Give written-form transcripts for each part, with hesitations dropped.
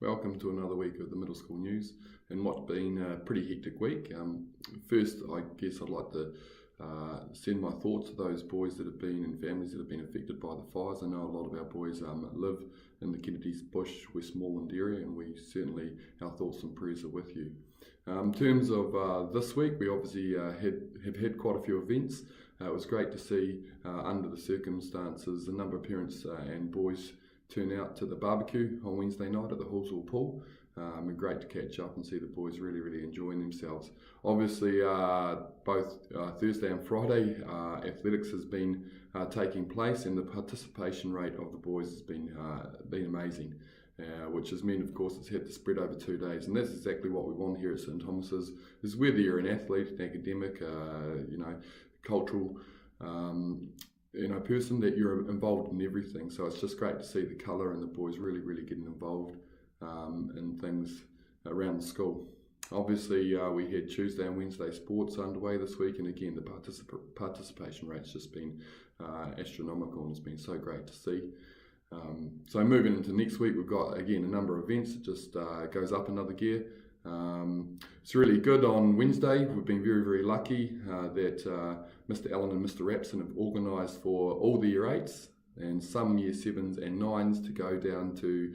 Welcome to another week of the Middle School News and what's been a pretty hectic week. First, I guess I'd like to send my thoughts to those boys that have been and families that have been affected by the fires. I know a lot of our boys live in the Kennedy's Bush, Westmoreland area, and our thoughts and prayers are with you. In terms of this week, we obviously have had quite a few events. It was great to see, under the circumstances, a number of parents and boys turn out to the barbecue on Wednesday night at the Hallsville Pool. And great to catch up and see the boys really enjoying themselves. Obviously, both Thursday and Friday, athletics has been taking place, and the participation rate of the boys has been amazing. Which has meant, of course, it's had to spread over 2 days, and that's exactly what we want here at St Thomas's. Is whether you're an athlete, an academic, cultural, person, that you're involved in everything. So it's just great to see the colour and the boys really getting involved in things around the school. Obviously, we had Tuesday and Wednesday sports underway this week, and again, the participation rate's just been astronomical, and it's been so great to see. So moving into next week, we've got again a number of events. It just goes up another gear. It's really good. On Wednesday, we've been very lucky that Mr. Allen and Mr. Rapson have organised for all the Year 8s and some Year 7s and 9s to go down to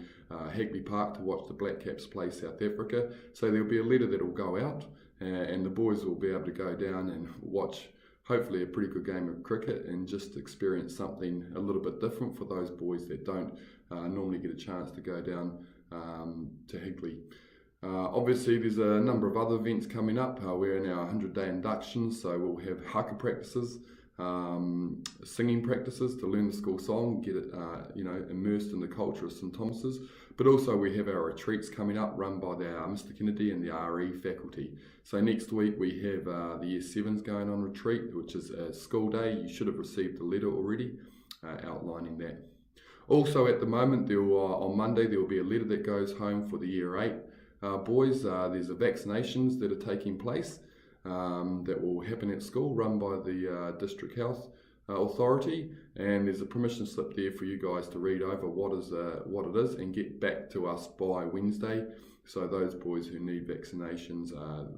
Hagley Park to watch the Black Caps play South Africa. So there'll be a letter that will go out, and the boys will be able to go down and watch hopefully a pretty good game of cricket and just experience something a little bit different for those boys that don't normally get a chance to go down to Hagley. Obviously, there's a number of other events coming up. We're in our 100-day inductions, so we'll have haka practices, singing practices to learn the school song, get it immersed in the culture of St Thomas's. But also we have our retreats coming up, run by Mr Kennedy and the RE faculty. So next week we have the Year 7s going on retreat, which is a school day. You should have received a letter already outlining that. Also at the moment, on Monday there will be a letter that goes home for the Year 8 boys. There's vaccinations that are taking place that will happen at school, run by the District Health Authority, and there's a permission slip there for you guys to read over what it is and get back to us by Wednesday. So those boys who need vaccinations,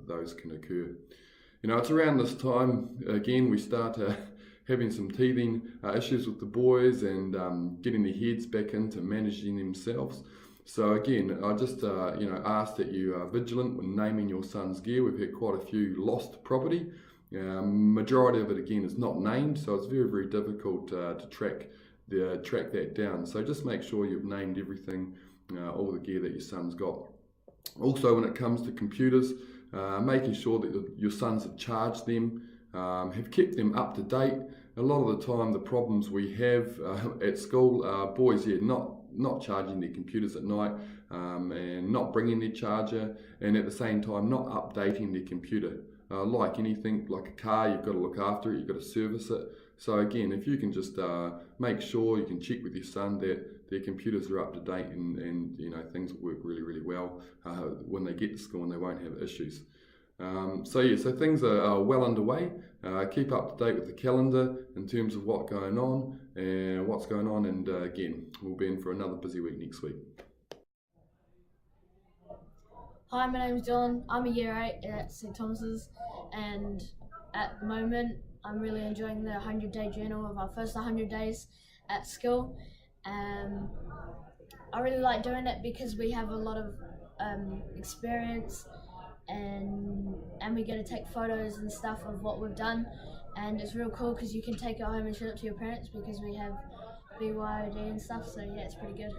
those can occur. It's around this time again we start having some teething issues with the boys and getting their heads back into managing themselves. So again, I just ask that you are vigilant when naming your son's gear. We've had quite a few lost property. Majority of it again is not named, so it's very difficult to track that down. So just make sure you've named everything, all the gear that your son's got. Also, when it comes to computers, making sure that your sons have charged them, have kept them up to date. A lot of the time, the problems we have at school are boys not charging their computers at night and not bringing their charger, and at the same time not updating their computer. Like anything, like a car, you've got to look after it, you've got to service it. So again, if you can just make sure you can check with your son that their computers are up to date and things will work really well when they get to school and they won't have issues. So things are well underway. Keep up to date with the calendar in terms of what's going on, and again, we'll be in for another busy week next week. Hi, my name is John. I'm a Year 8 at St Thomas's, and at the moment I'm really enjoying the 100-day journal of our first 100 days at school. I really like doing it because we have a lot of experience, and we get to take photos and stuff of what we've done, and it's real cool because you can take it home and show it to your parents because we have BYOD and stuff, so yeah, it's pretty good.